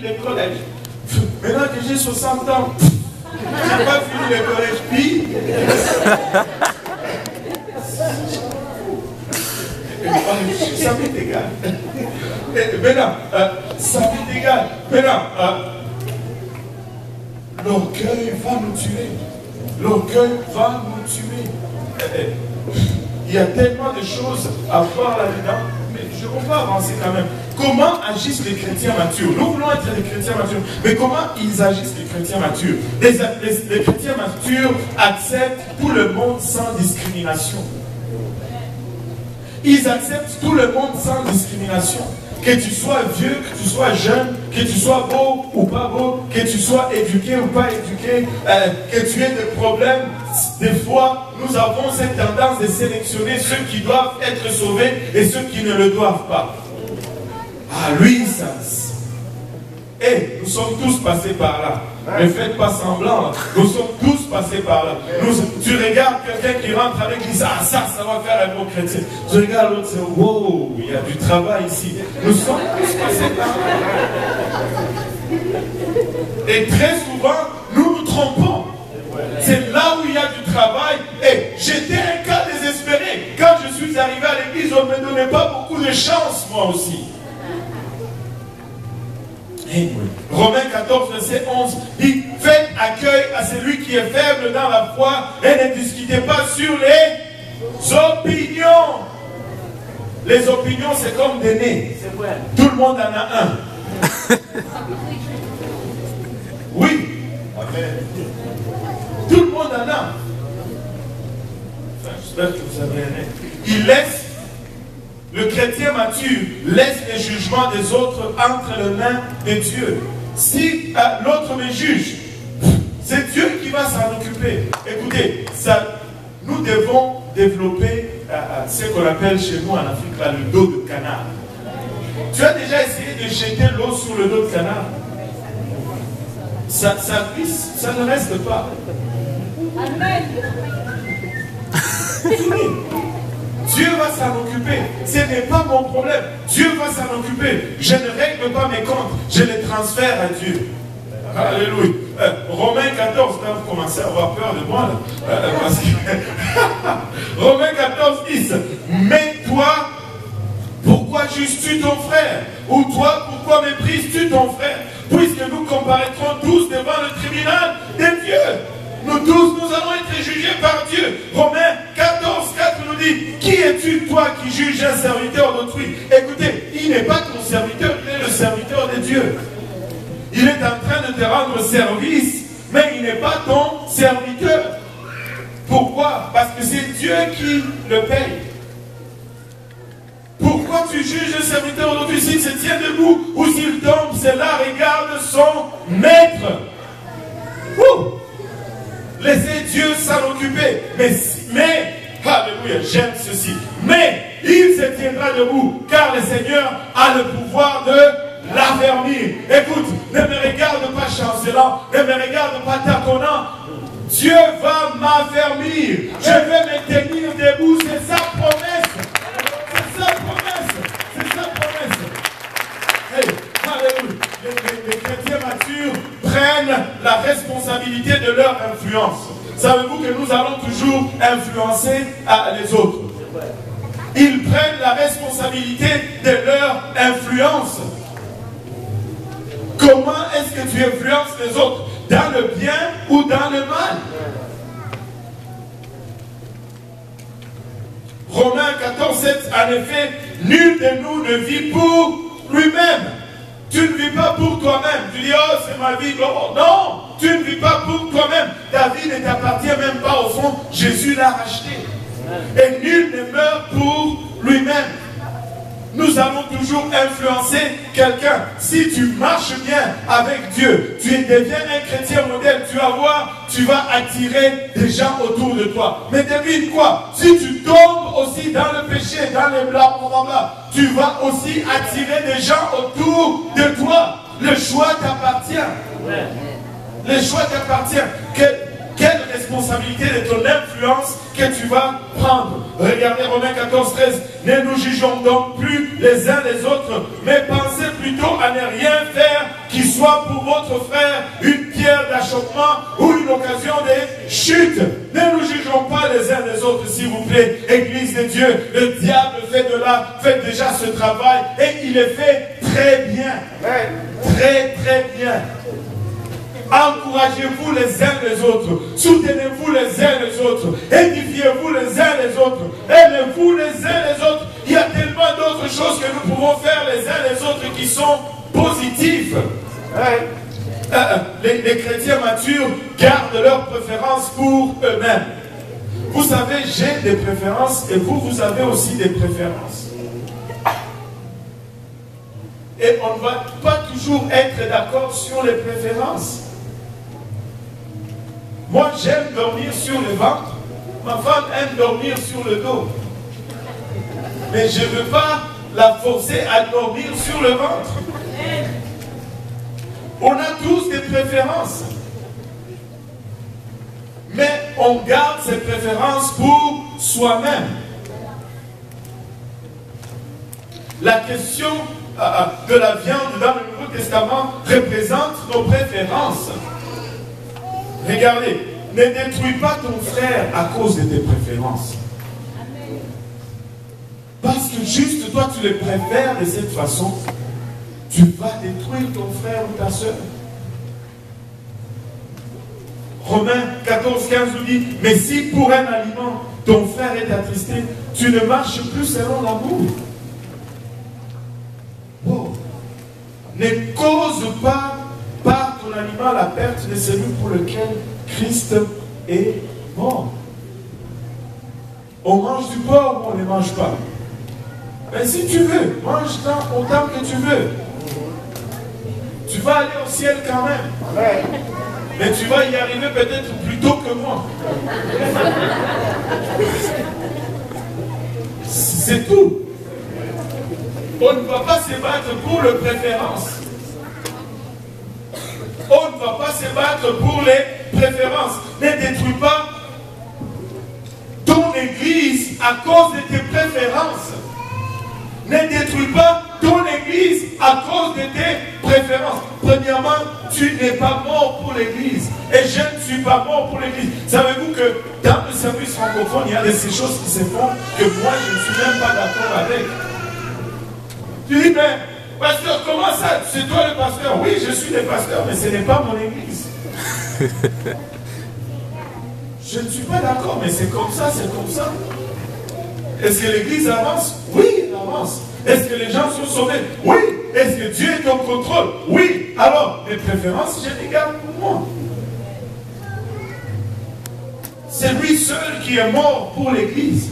le collège. Maintenant que j'ai 60 ans, j'ai pas fini le collège. Puis, ça m'est égal. Maintenant, ça m'est égal. Maintenant, l'orgueil va nous tuer. L'orgueil va nous tuer. Il y a tellement de choses à voir là-dedans, mais je ne vais pas avancer quand même. Comment agissent les chrétiens matures? Nous voulons être des chrétiens matures, mais comment ils agissent les chrétiens matures? Les chrétiens matures acceptent tout le monde sans discrimination. Ils acceptent tout le monde sans discrimination. Que tu sois vieux, que tu sois jeune, que tu sois beau ou pas beau, que tu sois éduqué ou pas éduqué, que tu aies des problèmes. Des fois, nous avons cette tendance de sélectionner ceux qui doivent être sauvés et ceux qui ne le doivent pas. Ah, lui, ça... Eh, nous sommes tous passés par là. Ne faites pas semblant. Nous sommes tous passés par là. Tu regardes quelqu'un qui rentre avec qui dit ah, ça va faire un bon chrétien. Tu regardes l'autre, c'est wow, il y a du travail ici. Nous sommes tous passés par là. Et très souvent, nous nous trompons. C'est là où il y a du travail. Et j'étais un cas désespéré. Quand je suis arrivé à l'église, on ne me donnait pas beaucoup de chance, moi aussi. Romains 14, verset 11 dit faites accueil à celui qui est faible dans la foi et ne discutez pas sur les opinions. Les opinions, c'est comme des nez. Tout le monde en a un. Oui. Amen. Tout le monde en a. Enfin, j'espère que vous avez un nez. Il laisse. Le chrétien mature laisse les jugements des autres entre les mains de Dieu. Si l'autre me juge, c'est Dieu qui va s'en occuper. Écoutez, nous devons développer ce qu'on appelle chez nous en Afrique là, le dos de canard. Tu as déjà essayé de jeter l'eau sur le dos de canard? Ça glisse, ça ne reste pas. Amen. Dieu va s'en occuper. Ce n'est pas mon problème. Dieu va s'en occuper. Je ne règle pas mes comptes. Je les transfère à Dieu. Alléluia. Romains 14, là, vous commencez à avoir peur de moi. Là. Parce que... Romains 14, 10. Mais toi, pourquoi juges-tu ton frère? Ou toi, pourquoi méprises-tu ton frère? Puisque nous comparaîtrons tous devant le tribunal de Dieu. Nous tous, nous allons être jugés par Dieu. Romains 14, 4 nous dit, qui es-tu, toi, qui juges un serviteur d'autrui? Écoutez, il n'est pas ton serviteur, il est le serviteur de Dieu. Il est en train de te rendre service, mais il n'est pas ton serviteur. Pourquoi? Parce que c'est Dieu qui le paye. Pourquoi tu juges le serviteur d'autrui? S'il se tient debout ou s'il tombe, c'est là, regarde son maître. Ouh! Laissez Dieu s'en occuper. Mais, alléluia, j'aime ceci. Mais, il se tiendra debout, car le Seigneur a le pouvoir de l'affermir. Écoute, ne me regarde pas chancelant, ne me regarde pas tâtonnant. Dieu va m'affermir. Je vais me tenir debout, c'est sa promesse. C'est sa promesse. C'est sa promesse. Hey, alléluia. Les chrétiens matures prennent la responsabilité de leur influence. Savez-vous que nous allons toujours influencer les autres? Ils prennent la responsabilité de leur influence. Comment est-ce que tu influences les autres? Dans le bien ou dans le mal? Romains 14, 7, en effet, nul de nous ne vit pour lui-même. Tu ne vis pas pour toi-même. Tu dis, oh, c'est ma vie. Oh, non, tu ne vis pas pour toi-même. Ta vie ne t'appartient même pas au fond. Jésus l'a racheté. Et nul ne meurt pour lui-même. Nous allons toujours influencer quelqu'un. Si tu marches bien avec Dieu, tu deviens un chrétien modèle, tu vas voir, tu vas attirer des gens autour de toi. Mais devine quoi? Si tu tombes aussi dans le péché, dans les blablabla, tu vas aussi attirer des gens autour de toi. Le choix t'appartient. Le choix t'appartient. Quelle responsabilité de ton influence que tu vas prendre? Regardez Romains 14, 13. Ne nous jugeons donc plus les uns les autres, mais pensez plutôt à ne rien faire qui soit soit pour votre frère une pierre d'achoppement ou une occasion de chute. Ne nous jugeons pas les uns les autres, s'il vous plaît. Église de Dieu, le diable fait déjà ce travail et il le fait très bien. Très, très bien. Encouragez-vous les uns les autres. Soutenez-vous les uns les autres. Édifiez-vous les uns les autres. Aimez-vous les uns les autres. Il y a tellement d'autres choses que nous pouvons faire les uns les autres qui sont positives. Les chrétiens matures gardent leurs préférences pour eux-mêmes. Vous savez, j'ai des préférences et vous avez aussi des préférences. Et on ne va pas toujours être d'accord sur les préférences. Moi, j'aime dormir sur le ventre. Ma femme aime dormir sur le dos. Mais je ne veux pas la forcer à dormir sur le ventre. On a tous des préférences. Mais on garde ces préférences pour soi-même. La question de la viande dans le Nouveau Testament représente nos préférences. Regardez, ne détruis pas ton frère à cause de tes préférences. Parce que juste toi tu le préfères de cette façon, tu vas détruire ton frère ou ta soeur. Romains 14,15 nous dit, mais si pour un aliment ton frère est attristé, tu ne marches plus selon l'amour. Oh. Ne cause pas par ton aliment la perte de celui pour lequel Christ est mort. On mange du porc ou on ne mange pas? Mais si tu veux, mange autant que tu veux. Tu vas aller au ciel quand même. Mais tu vas y arriver peut-être plus tôt que moi. C'est tout. On ne va pas se battre pour les préférences. On ne va pas se battre pour les préférences. Ne détruis pas ton église à cause de tes préférences. Ne détruis pas ton église à cause de tes préférences. Premièrement, tu n'es pas mort pour l'église. Et je ne suis pas mort pour l'église. Savez-vous que dans le service francophone, il y a de ces choses qui se font que moi, je ne suis même pas d'accord avec. Tu dis, mais pasteur, comment ça? C'est toi le pasteur? Oui, je suis le pasteur, mais ce n'est pas mon église. Je ne suis pas d'accord, mais c'est comme ça, c'est comme ça. Est-ce que l'église avance? Oui, elle avance. Est-ce que les gens sont sauvés? Oui. Est-ce que Dieu est au contrôle? Oui. Alors, mes préférences, je les garde pour moi. C'est lui seul qui est mort pour l'église.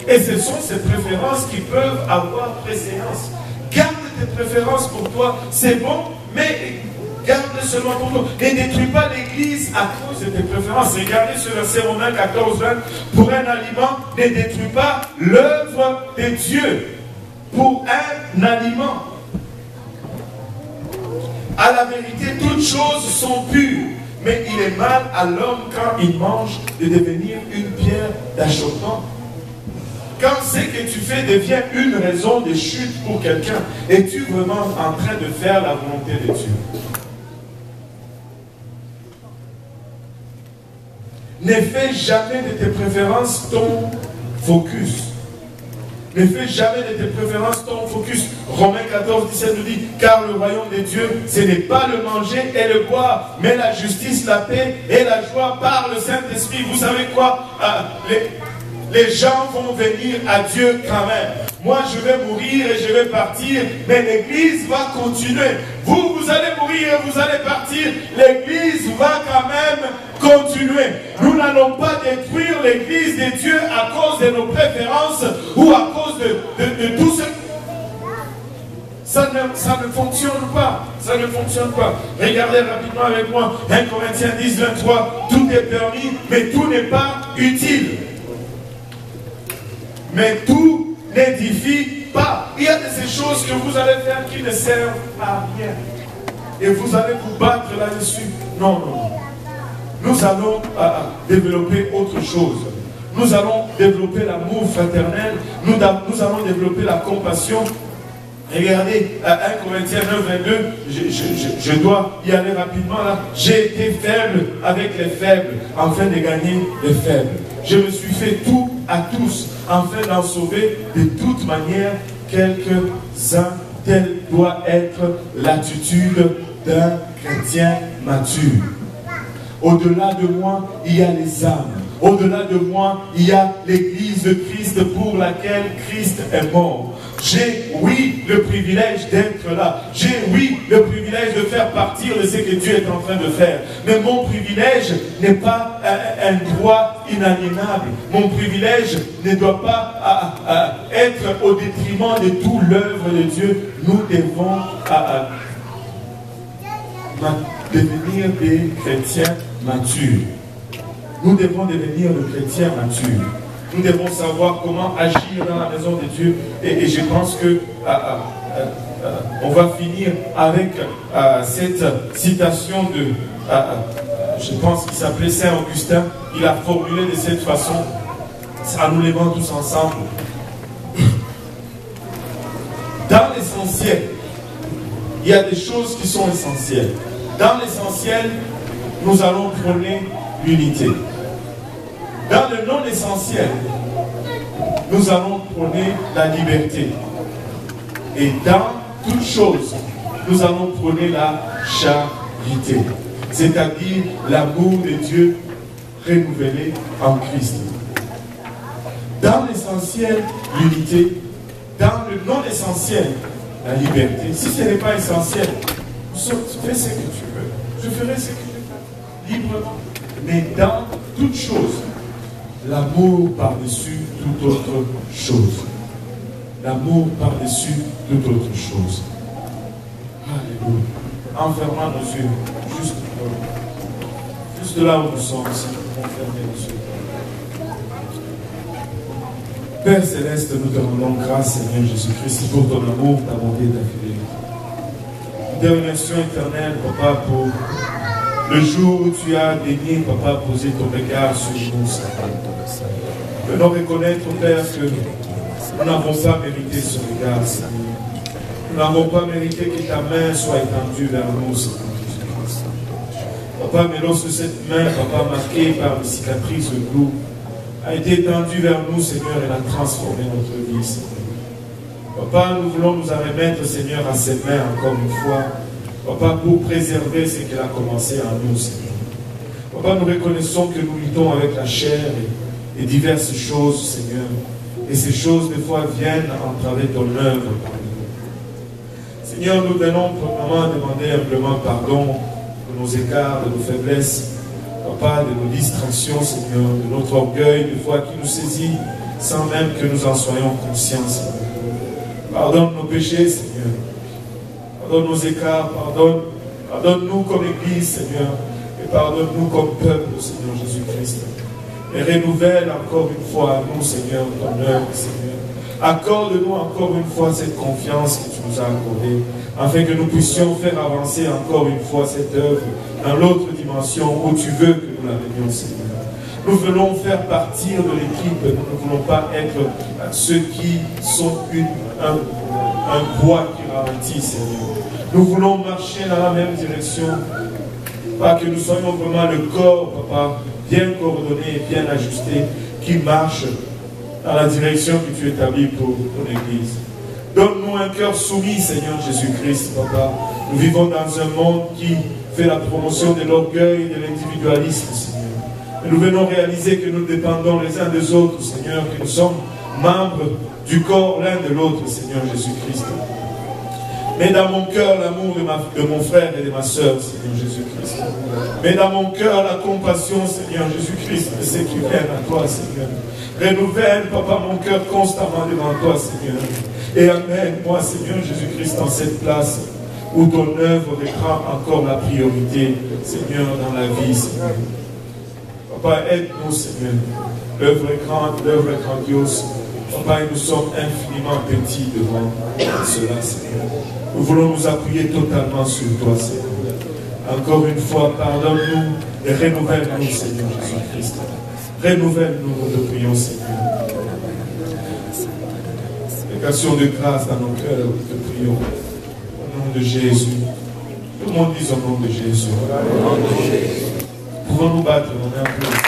Et ce sont ces préférences qui peuvent avoir préséance. Garde tes préférences pour toi, c'est bon, mais garde-les seulement pour toi. Ne détruis pas l'église à cause de tes préférences. Regardez ce verset Romains 14, 20. Pour un aliment, ne détruis pas l'œuvre de Dieu. Pour un aliment. À la vérité, toutes choses sont pures. Mais il est mal à l'homme quand il mange de devenir une pierre d'achoppement. Quand ce que tu fais devient une raison de chute pour quelqu'un, es-tu vraiment en train de faire la volonté de Dieu? Ne fais jamais de tes préférences ton focus. Ne fais jamais de tes préférences ton focus. Romains 14, 17 nous dit, car le royaume de Dieu, ce n'est pas le manger et le boire, mais la justice, la paix et la joie par le Saint-Esprit. Vous savez quoi? Les gens vont venir à Dieu quand même. Moi, je vais mourir et je vais partir, mais l'église va continuer. Vous allez mourir et vous allez partir. L'église va quand même continuer. Nous n'allons pas détruire l'église de Dieu à cause de nos préférences ou à cause de tout ce... Ça ne fonctionne pas. Ça ne fonctionne pas. Regardez rapidement avec moi. 1 Corinthiens 10, 23. Tout est permis, mais tout n'est pas utile. Mais tout n'édifie pas. Il y a de ces choses que vous allez faire qui ne servent à rien. Et vous allez vous battre là-dessus. Non, non. Nous allons développer autre chose. Nous allons développer l'amour fraternel. Nous allons développer la compassion. Regardez, à 1 Corinthiens 9, 22, je dois y aller rapidement là. J'ai été faible avec les faibles, afin de gagner les faibles. Je me suis fait tout à tous, afin d'en sauver de toute manière quelques-uns. Telle doit être l'attitude d'un chrétien mature. Au-delà de moi, il y a les âmes. Au-delà de moi, il y a l'Église de Christ pour laquelle Christ est mort. J'ai, oui, le privilège d'être là. J'ai, oui, le privilège de faire partir de ce que Dieu est en train de faire. Mais mon privilège n'est pas un droit inaliénable. Mon privilège ne doit pas être au détriment de toute l'œuvre de Dieu. Nous devons devenir des chrétiens matures. Nous devons devenir des chrétiens matures. Nous devons savoir comment agir dans la maison de Dieu. Et je pense que on va finir avec cette citation de, je pense qu'il s'appelait Saint Augustin. Il a formulé de cette façon, en nous levant tous ensemble. Dans l'essentiel, il y a des choses qui sont essentielles. Dans l'essentiel, nous allons prôner l'unité. Dans le non-essentiel, nous allons prôner la liberté. Et dans toute chose, nous allons prôner la charité. C'est-à-dire l'amour de Dieu renouvelé en Christ. Dans l'essentiel, l'unité. Dans le non-essentiel, la liberté. Si ce n'est pas essentiel, fais ce que tu veux. Je ferai ce que je veux, librement. Mais dans toute chose, l'amour par-dessus toute autre chose. L'amour par-dessus toute autre chose. Alléluia. En fermant nos yeux, juste là où nous sommes, fermez nos yeux. Père Céleste, nous te rendons grâce, Seigneur Jésus-Christ, pour ton amour, ta bonté, ta fidélité. Nous te remercions, éternel, Papa, pour le jour où tu as daigné, Papa, poser ton regard sur nous, Seigneur. Nous devons reconnaître, Père, que nous n'avons pas mérité ce regard, Seigneur. Nous n'avons pas mérité que ta main soit étendue vers nous, Seigneur Jésus-Christ. Papa, mais lorsque cette main, Papa, marquée par les cicatrices de clous, a été étendue vers nous, Seigneur, elle a transformé notre vie, Seigneur. Papa, nous voulons nous en remettre, Seigneur, à ses mains encore une fois. Papa, pour préserver ce qu'elle a commencé en nous, Seigneur. Papa, nous reconnaissons que nous luttons avec la chair et diverses choses, Seigneur. Et ces choses, des fois, viennent entraver ton œuvre parmi nous. Seigneur, nous venons premièrement demander humblement pardon de nos écarts, de nos faiblesses, Papa, de nos distractions, Seigneur, de notre orgueil, des fois qui nous saisit sans même que nous en soyons conscients, Seigneur. Pardonne nos péchés, Seigneur. Pardonne nos écarts, pardonne-nous comme Église, Seigneur, et pardonne-nous comme peuple, Seigneur Jésus-Christ. Et renouvelle encore une fois à nous, Seigneur, ton œuvre, Seigneur. Accorde-nous encore une fois cette confiance que tu nous as accordée, afin que nous puissions faire avancer encore une fois cette œuvre dans l'autre dimension où tu veux que nous l'amenions, Seigneur. Nous voulons faire partir de l'équipe, nous ne voulons pas être ceux qui sont un poids qui ralentit, Seigneur. Nous voulons marcher dans la même direction, pas que nous soyons vraiment le corps, Papa, bien coordonné et bien ajusté, qui marche dans la direction que tu établis pour ton Église. Donne-nous un cœur soumis, Seigneur Jésus-Christ, Papa. Nous vivons dans un monde qui fait la promotion de l'orgueil et de l'individualisme, Seigneur. Et nous venons réaliser que nous dépendons les uns des autres, Seigneur, que nous sommes membres du corps l'un de l'autre, Seigneur Jésus-Christ. Mets dans mon cœur l'amour de mon frère et de ma soeur, Seigneur Jésus-Christ. Mets dans mon cœur la compassion, Seigneur Jésus-Christ, de ceux qui viennent à toi, Seigneur. Renouvelle, Papa, mon cœur constamment devant toi, Seigneur. Et amène-moi, Seigneur Jésus-Christ, dans cette place où ton œuvre prend encore la priorité, Seigneur, dans la vie, Seigneur. Papa, aide-nous, Seigneur. L'œuvre est grande, l'œuvre est grandiose. Papa, et nous sommes infiniment petits devant cela, Seigneur. Nous voulons nous appuyer totalement sur toi, Seigneur. Encore une fois, pardonne-nous et renouvelle-nous, Seigneur Jésus-Christ. Renouvelle-nous, nous te prions, Seigneur. Application de grâce dans nos cœurs, nous te prions. Au nom de Jésus. Tout le monde dit au nom de Jésus. Pouvons-nous battre nos mains?